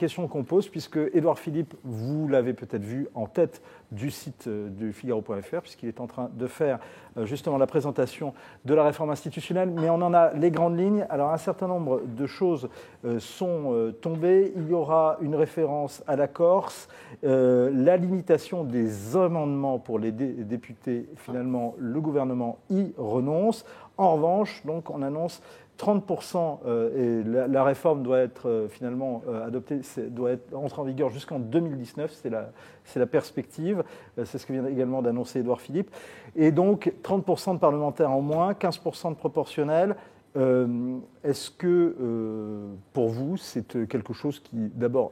question qu'on pose, puisque Édouard Philippe, vous l'avez peut-être vu en tête du site du Figaro.fr, puisqu'il est en train de faire justement la présentation de la réforme institutionnelle, mais on en a les grandes lignes. Alors un certain nombre de choses sont tombées. Il y aura une référence à la Corse, la limitation des amendements pour les députés, finalement le gouvernement y renonce. En revanche, donc, on annonce 30%, et la réforme doit être finalement adoptée, doit entrer en vigueur jusqu'en 2019, c'est la perspective, c'est ce que vient également d'annoncer Édouard Philippe. Et donc 30% de parlementaires en moins, 15% de proportionnels. Est-ce que pour vous, c'est quelque chose qui, d'abord,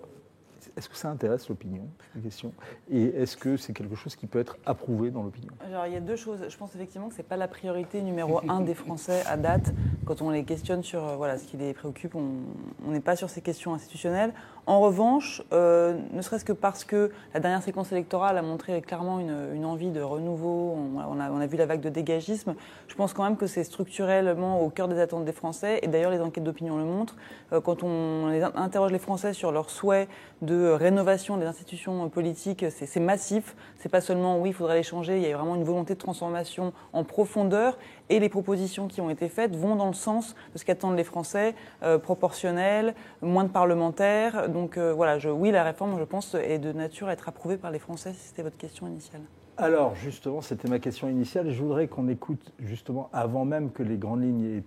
est-ce que ça intéresse l'opinion, c'est la question, et est-ce que c'est quelque chose qui peut être approuvé dans l'opinion? Alors il y a deux choses. Je pense effectivement que ce n'est pas la priorité numéro 1 des Français à date. Quand on les questionne sur ce qui les préoccupe, on n'est pas sur ces questions institutionnelles. En revanche, ne serait-ce que parce que la dernière séquence électorale a montré clairement une envie de renouveau, on a vu la vague de dégagisme, je pense quand même que c'est structurellement au cœur des attentes des Français, et d'ailleurs les enquêtes d'opinion le montrent. Quand on interroge les Français sur leur souhait de rénovation des institutions politiques, c'est massif. C'est pas seulement oui, il faudrait les changer, il y a vraiment une volonté de transformation en profondeur, et les propositions qui ont été faites vont dans le sens de ce qu'attendent les Français, proportionnel, moins de parlementaires. Donc oui, la réforme, je pense, est de nature à être approuvée par les Français, si c'était votre question initiale. Alors, justement, c'était ma question initiale, et je voudrais qu'on écoute, justement, avant même que les grandes lignes aient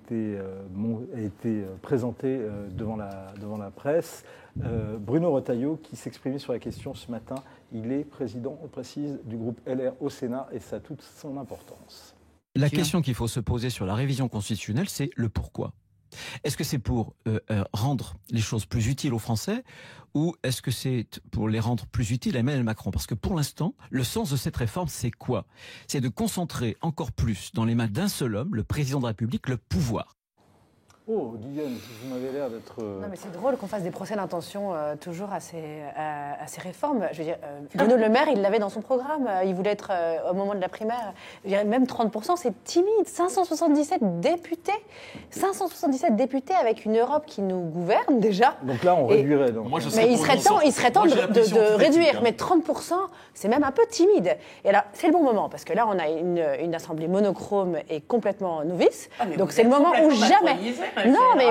été présentées devant la presse, Bruno Retailleau, qui s'exprimait sur la question ce matin. Il est président, on précise, du groupe LR au Sénat, et ça a toute son importance. La question qu'il faut se poser sur la révision constitutionnelle, c'est le pourquoi. Est-ce que c'est pour rendre les choses plus utiles aux Français, ou est-ce que c'est pour les rendre plus utiles à Emmanuel Macron? Parce que pour l'instant, le sens de cette réforme, c'est quoi? C'est de concentrer encore plus dans les mains d'un seul homme, le président de la République, le pouvoir. Oh, Guyane, vous m'avez l'air d'être... Non, mais c'est drôle qu'on fasse des procès d'intention toujours à ces réformes. Je veux dire, Bruno Le Maire, il l'avait dans son programme. Il voulait être, au moment de la primaire, je dirais même 30%, c'est timide. 577 députés. 577 députés avec une Europe qui nous gouverne déjà. Donc là, on réduirait. Donc. Moi, mais il serait temps de réduire. Mais 30%, c'est même un peu timide. Et là, c'est le bon moment, parce que là, on a une assemblée monochrome et complètement novice. Donc c'est le moment où jamais... Non, mais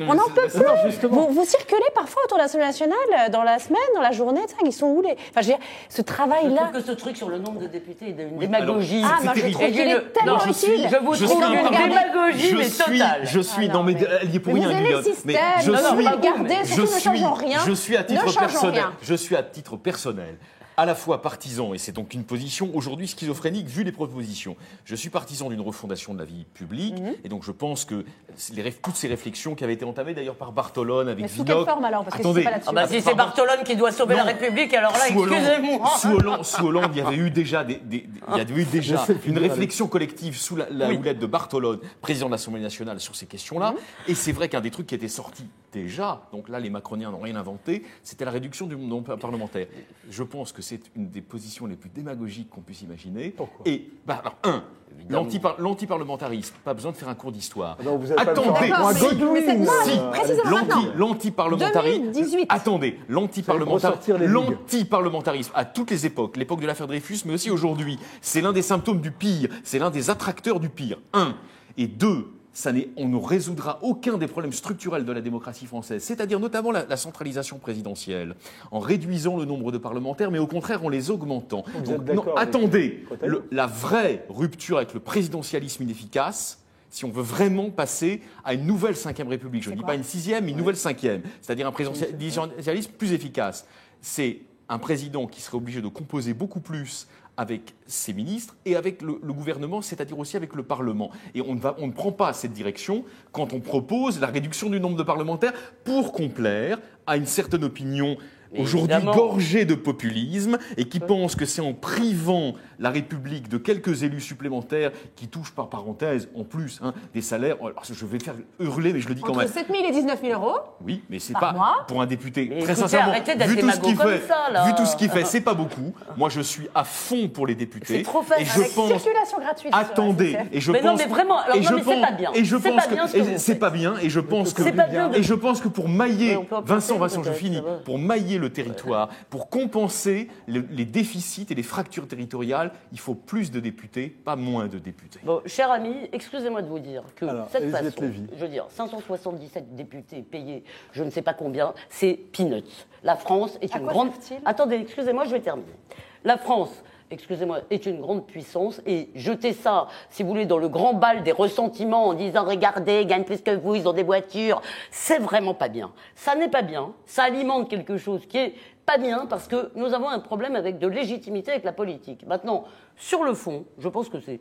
on n'en peut plus. Vous circulez parfois autour de l'Assemblée nationale, dans la semaine, dans la journée, ils sont où les... Enfin, je veux dire, ce travail-là... Je trouve que ce truc sur le nombre de députés est d'une démagogie. Ah, moi, je trouve qu'il est tellement utile. Je vous trouve une démagogie, mais totale. Je suis dans mes... Elle y est pour rien, Guyane. Mais regardez, surtout ne changeons rien. Je suis à titre personnel. À la fois partisan, et c'est donc une position aujourd'hui schizophrénique vu les propositions. Je suis partisan d'une refondation de la vie publique, et donc je pense que toutes ces réflexions qui avaient été entamées d'ailleurs par Bartolone avec Vidocq... Mais sous quelle forme alors? Parce que attendez, c'est pas là-dessus. Si c'est Bartolone qui doit sauver la République, alors là, excusez-moi. Sous Hollande, il y avait eu déjà, une réflexion collective sous la houlette de Bartolone, président de l'Assemblée nationale, sur ces questions-là. Et c'est vrai qu'un des trucs qui était sorti déjà, donc là les macroniens n'ont rien inventé, c'était la réduction du nombre parlementaire. Je pense que c'est une des positions les plus démagogiques qu'on puisse imaginer. Pourquoi? Et, l'antiparlementarisme, pas besoin de faire un cours d'histoire. Attendez, l'antiparlementarisme. Attendez, l'antiparlementarisme à toutes les époques, l'époque de l'affaire Dreyfus, mais aussi aujourd'hui, c'est l'un des symptômes du pire, c'est l'un des attracteurs du pire. 1. Et 2. On ne résoudra aucun des problèmes structurels de la démocratie française, c'est-à-dire notamment la centralisation présidentielle, en réduisant le nombre de parlementaires, mais au contraire en les augmentant. Attendez, la vraie rupture avec le présidentialisme inefficace, si on veut vraiment passer à une nouvelle 5e République, je ne dis pas une 6e, mais une nouvelle 5e, c'est-à-dire un présidentialisme plus efficace, c'est un président qui serait obligé de composer beaucoup plus avec ses ministres et avec le gouvernement, c'est-à-dire aussi avec le Parlement. Et on ne prend pas cette direction quand on propose la réduction du nombre de parlementaires pour complaire à une certaine opinion aujourd'hui gorgé de populisme et qui pense que c'est en privant la République de quelques élus supplémentaires qui touchent par parenthèse, en plus, des salaires. Alors, je vais faire hurler, mais je le dis quand même. Entre 7 000 et 19 000 euros. Oui, mais c'est par pas mois. pour un député. Mais très écoutez, sincèrement, arrêtez d'être vu tout ce qu'il démago fait, comme ça, là. vu tout ce qu'il fait, c'est pas beaucoup. Moi, je suis à fond pour les députés. C'est trop facile. Et je Avec pense. circulation gratuite. Attendez, et je Mais pense. non, mais vraiment, alors et non, je mais c'est pense- pas bien. Et je C'est pense pas bien ce que que vous c'est faites. pas bien. Et je pense que. C'est pas bien de- Et je pense que pour mailler, Ouais, on peut en Vincent, penser, je peut-être, finis, ça va. pour mailler le territoire, pour compenser les déficits et les fractures territoriales, il faut plus de députés, pas moins de députés. Bon, cher ami, excusez-moi de vous dire que Alors, cette Elisabeth façon, Lévy. je veux dire, 577 députés payés, je ne sais pas combien, c'est peanuts. La France est À une quoi grande... servent-ils ? Attendez, excusez-moi, je vais terminer. La France, excusez-moi, est une grande puissance et jeter ça, si vous voulez, dans le grand bal des ressentiments en disant « Regardez, ils gagnent plus que vous, ils ont des voitures », c'est vraiment pas bien. Ça n'est pas bien, ça alimente quelque chose qui est pas bien parce que nous avons un problème avec de légitimité avec la politique. Maintenant, sur le fond, je pense que c'est...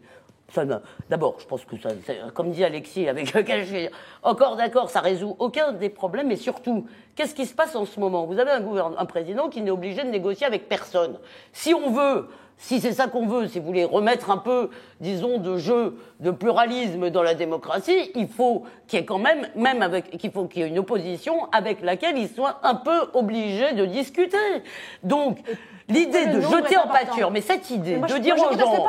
D'abord, je pense que ça, comme dit Alexis, avec lequel je suis encore d'accord, ça résout aucun des problèmes, mais surtout, qu'est-ce qui se passe en ce moment ? Vous avez un président qui n'est obligé de négocier avec personne. Si on veut, si c'est ça qu'on veut, si vous voulez remettre un peu, disons, de jeu, de pluralisme dans la démocratie, il faut qu'il y ait quand même qu'il faut qu'il y ait une opposition avec laquelle il soit un peu obligé de discuter. Donc, l'idée de jeter en pâture, mais cette idée de dire aux gens,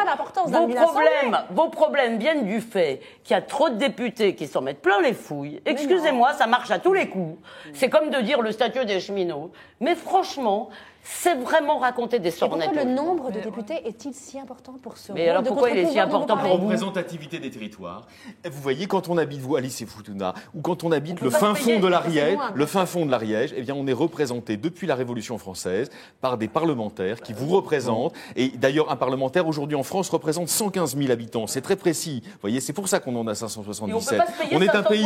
vos problèmes viennent du fait qu'il y a trop de députés qui s'en mettent plein les fouilles. Excusez-moi, ça marche à tous les coups. C'est comme de dire le statut des cheminots. Mais franchement, c'est vraiment raconter des sornettes. Pourquoi le nombre de députés est-il si important pour ce Mais alors pourquoi il est si important pour vous ? Représentativité des territoires. Vous voyez, quand on habite, vous, Alice et Futuna, ou quand on habite On le peut pas fin se payer, fond de parce que c'est l'Ariège, loin. le fin fond de l'Ariège, eh bien, on est représenté depuis la Révolution française par des parlementaires qui vous représentent. Et d'ailleurs, un parlementaire aujourd'hui en France représente 115 000 habitants. C'est très précis. Vous voyez, c'est pour ça qu'on en a 577. Et on peut pas se payer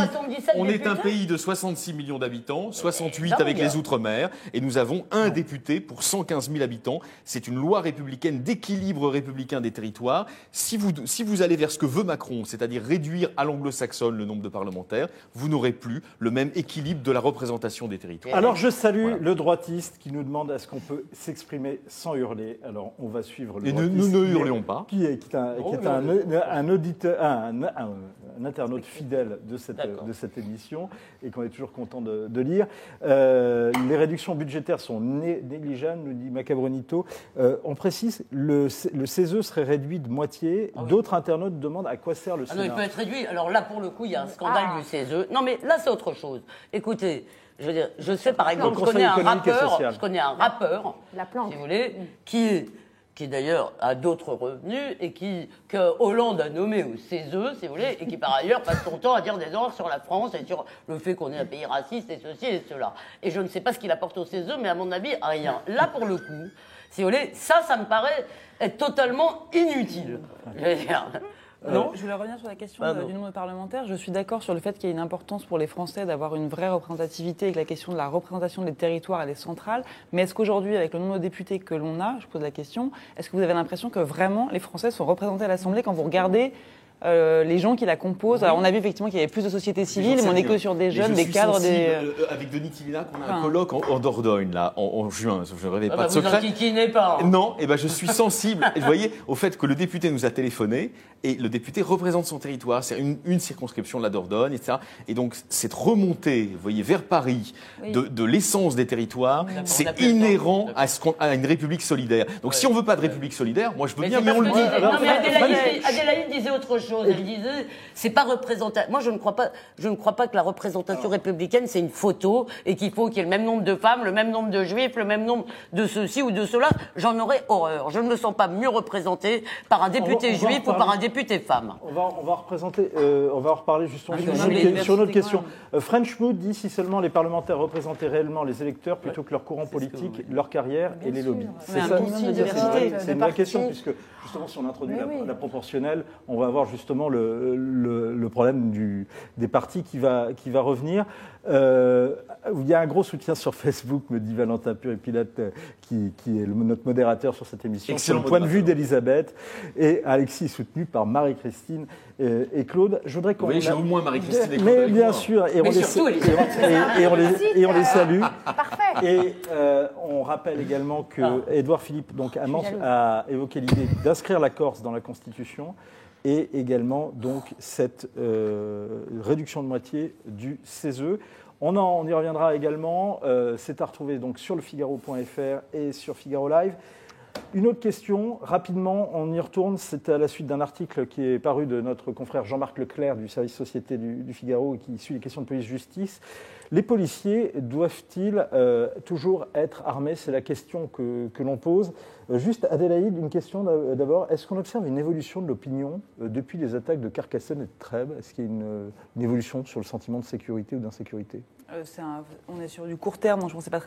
On est un 577 pays de 66 millions d'habitants, 68 dingue. avec les Outre-mer, et nous avons un député pour 115 000 habitants. C'est une loi républicaine d'équilibre républicain des territoires. Si vous allez vers ce que veut Macron, c'est-à-dire réduire à l'anglo-saxonne le nombre de parlementaires, vous n'aurez plus le même équilibre de la représentation des territoires. Alors je salue Voilà. le droitiste qui nous demande est-ce qu'on peut s'exprimer sans hurler. Alors on va suivre le Et droitiste. nous ne hurlons pas. Qui est un auditeur, un internaute fidèle de cette émission et qu'on est toujours content de lire. Les réductions budgétaires sont négligeables, nous dit Macabronito. On précise, le CESE serait réduit de moitié. Ah oui. D'autres internautes demandent à quoi sert le Ah non, Sénat. il peut être réduit. Alors là, pour le coup, il y a un scandale du CESE. Non, mais là, c'est autre chose. Écoutez, je veux dire, je sais par exemple, je connais un rappeur, La planque. si vous voulez, qui d'ailleurs a d'autres revenus et que Hollande a nommé au CESE, si vous voulez, et qui par ailleurs passe son temps à dire des horreurs sur la France et sur le fait qu'on est un pays raciste et ceci et cela. Et je ne sais pas ce qu'il apporte au CESE, mais à mon avis, rien. Là, pour le coup, si vous voulez, ça me paraît être totalement inutile. Je veux dire. Non. Je voulais revenir sur la question Pardon. du nombre de parlementaires. Je suis d'accord sur le fait qu'il y a une importance pour les Français d'avoir une vraie représentativité avec la question de la représentation des territoires et des centrales. Mais est-ce qu'aujourd'hui, avec le nombre de députés que l'on a, je pose la question, est-ce que vous avez l'impression que vraiment les Français sont représentés à l'Assemblée quand vous regardez les gens qui la composent? Alors on a vu effectivement qu'il y avait plus de sociétés civiles, mais on n'est que sur des jeunes, des cadres, Avec Denis Tillinac, on a un colloque en Dordogne, là, en juin. Je ne rêvais pas de Vous secret. enquiquinez pas. Non, je suis sensible, vous voyez, au fait que le député nous a téléphoné et le député représente son territoire. C'est une circonscription de la Dordogne, etc. Et donc, cette remontée, vous voyez, vers Paris, de l'essence des territoires, c'est inhérent à une république solidaire. Donc, si on ne veut pas de république solidaire, moi, je veux bien, mais on le dit. Non, mais Adélaïde disait autre chose. Elle disait, c'est pas représentatif. Moi, je ne crois pas que la représentation républicaine, c'est une photo et qu'il faut qu'il y ait le même nombre de femmes, le même nombre de juifs, le même nombre de ceci ou de cela. J'en aurais horreur. Je ne me sens pas mieux représentée par un député juif ou par un député femme. On va en reparler justement sur une autre question. French Mood dit si seulement les parlementaires représentaient réellement les électeurs plutôt que leur courant politique, leur carrière et les lobbies. C'est ça, c'est une vraie question puisque justement si on introduit la proportionnelle, on va avoir justement le problème des partis qui va revenir. Il y a un gros soutien sur Facebook, me dit Valentin Puripilate, qui est notre modérateur sur cette émission. Excellent sur le point de vue d'Elisabeth, et Alexis soutenu par Marie-Christine et Claude. Je voudrais qu'on... Oui, j'ai au moins Marie-Christine et Claude. Mais avec bien moi. sûr, et Mais on les surtout, et on les salue. Parfait. Et on rappelle également que Édouard Philippe a évoqué l'idée d'inscrire la Corse dans la Constitution et également donc cette réduction de moitié du CESE. On y reviendra également. C'est à retrouver donc sur lefigaro.fr et sur Figaro Live. Une autre question, rapidement, on y retourne. C'est à la suite d'un article qui est paru de notre confrère Jean-Marc Leclerc du service Société du Figaro et qui suit les questions de police-justice. Les policiers doivent-ils toujours être armés? C'est la question que l'on pose. Juste, Adélaïde, une question d'abord. Est-ce qu'on observe une évolution de l'opinion depuis les attaques de Carcassonne et de Trèbes? Est-ce qu'il y a une évolution sur le sentiment de sécurité ou d'insécurité? On est sur du court terme, donc je ne pensais pas très